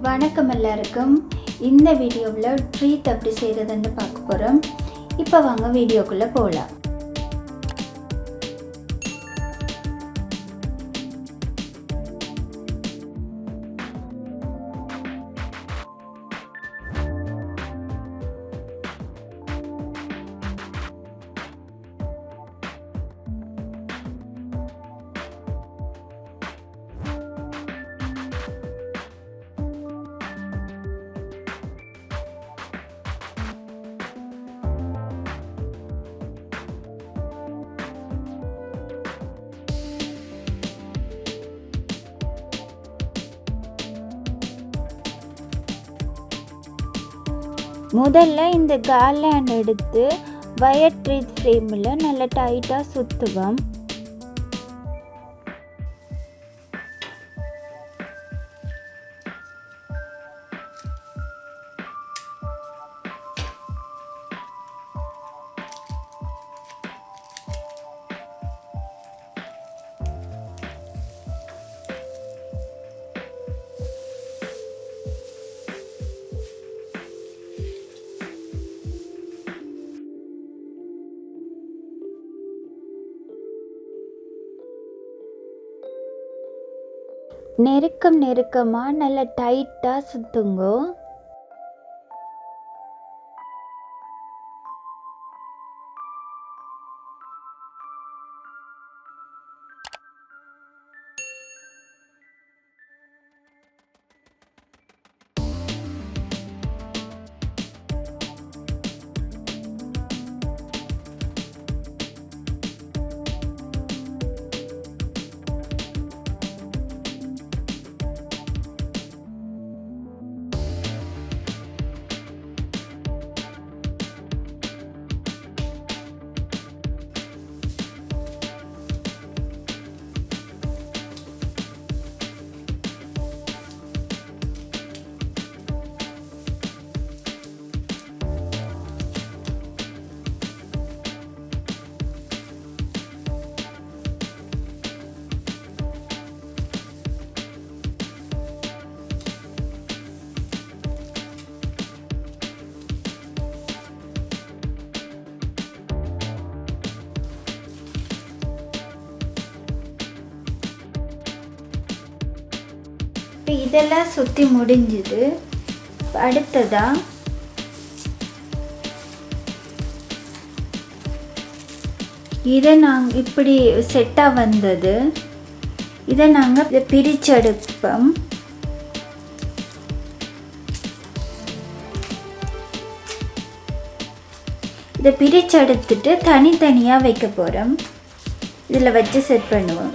வணக்கம் எல்லாருக்கும். இந்த வீடியோவில் ட்ரீத் எப்படி செய்கிறதுன்னு பார்க்க போகிறோம். இப்போ வாங்க வீடியோக்குள்ளே போகலாம். முதல்ல இந்த கார்லாண்ட் எடுத்து வயர் ட்ரீத் ஃப்ரேமில் நல்லா டைட்டாக சுற்றுவோம். நெருக்கமாக நல்லா டைட்டாக சுற்றுங்கோ. இப்போ இதெல்லாம் சுற்றி முடிஞ்சுது. அடுத்ததாக இதை நாங்கள் இப்படி செட்டாக வந்தது. இதை நாங்கள் பிரிச்செடுப்போம். இதை பிரிச்செடுத்துட்டு தனித்தனியாக வைக்க போகிறோம். இதில் வச்சு செட் பண்ணுவோம்.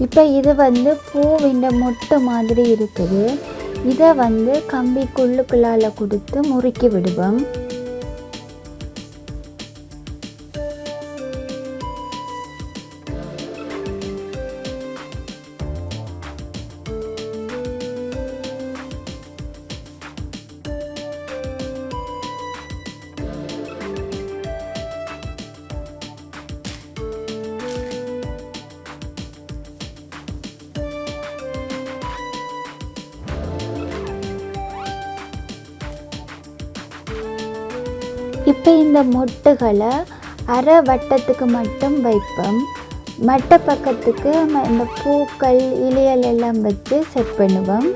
இப்போ இது பூவின் மொட்டை மாதிரி இருக்குது. இதை கம்பிக்குள்ளால் கொடுத்து முறுக்கி விடுவோம். இப்போ இந்த மொட்டுகளை அரை வட்டத்துக்கு மட்டும் வைப்போம். மற்ற பக்கத்துக்கு இந்த பூக்கள் இலைகள் எல்லாம் வச்சு செட் பண்ணுவோம்.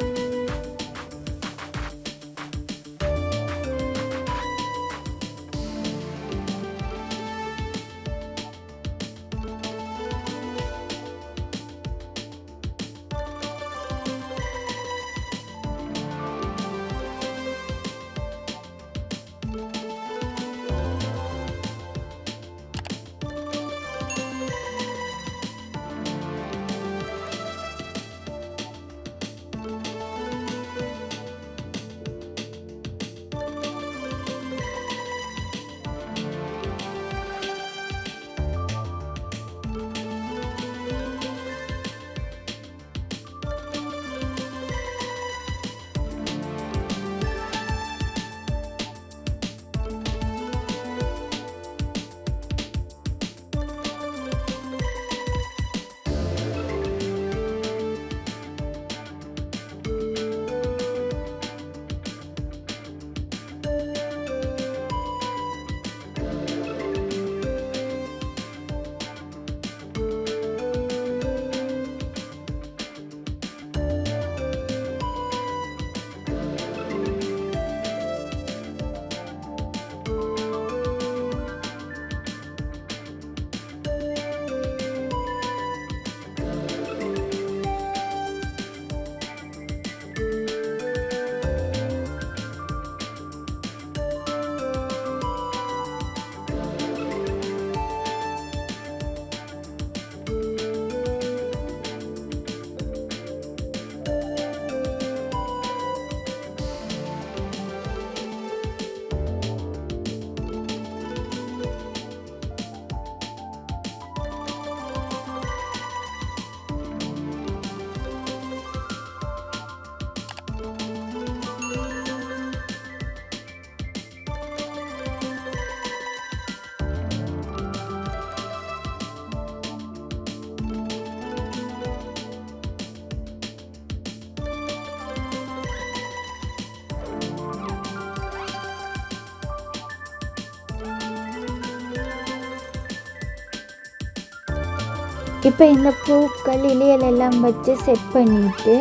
இப்போ இந்த பூக்கள் இலைகள் எல்லாம் வச்சு செட் பண்ணிவிட்டு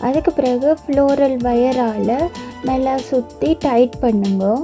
அதுக்கு பிறகு ஃப்ளோரல் வயரால் நல்லா சுற்றி டைட் பண்ணுங்க.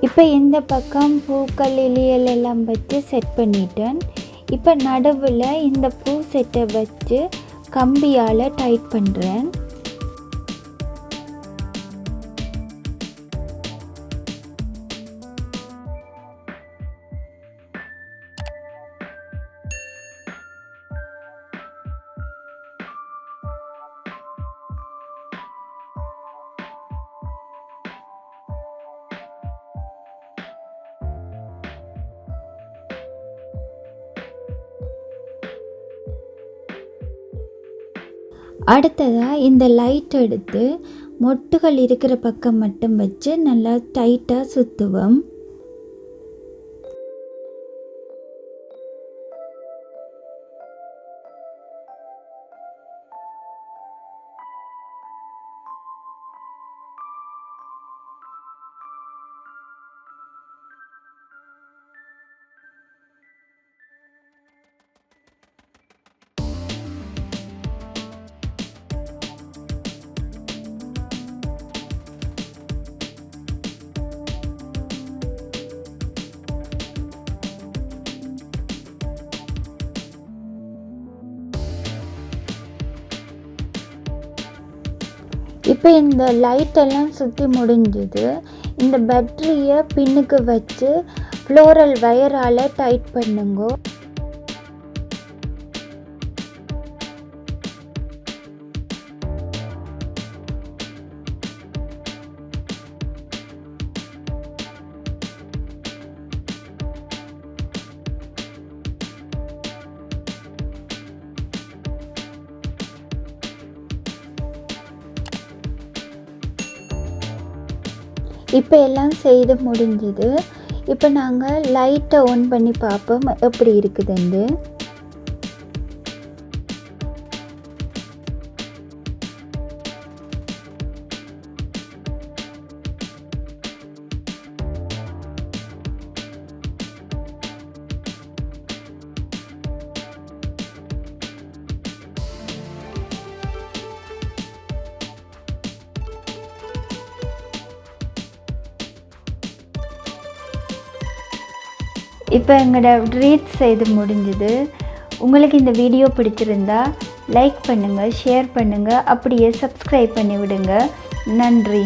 இப்போ இந்த பக்கம் பூக்கள் இலைகள் எல்லாம் வச்சு செட் பண்ணிட்டேன். இப்போ நடுவில் இந்த பூ செட்டை வச்சு கம்பியால் டைட் பண்ணுறேன். அடுத்ததாக இந்த லைட் எடுத்து மொட்டுகள் இருக்கிற பக்கம் மட்டும் வச்சு நல்லா டைட்டாக சுற்றுவோம். இப்போ இந்த லைட்டெல்லாம் சுற்றி முடிஞ்சுது. இந்த பேட்டரியை பின்னுக்கு வச்சு ஃப்ளோரல் வயரால் டைட் பண்ணுங்க. இப்போ எல்லாம் செய்து முடிஞ்சுது. இப்போ நாங்கள் லைட்டை ஆன் பண்ணி பார்ப்போம் எப்படி இருக்குதுன்னு. இப்போ எங்களோட ரீத் செய்து முடிஞ்சுது. உங்களுக்கு இந்த வீடியோ பிடிச்சிருந்தா லைக் பண்ணுங்கள், ஷேர் பண்ணுங்கள், அப்படியே சப்ஸ்கிரைப் பண்ணி விடுங்க. நன்றி.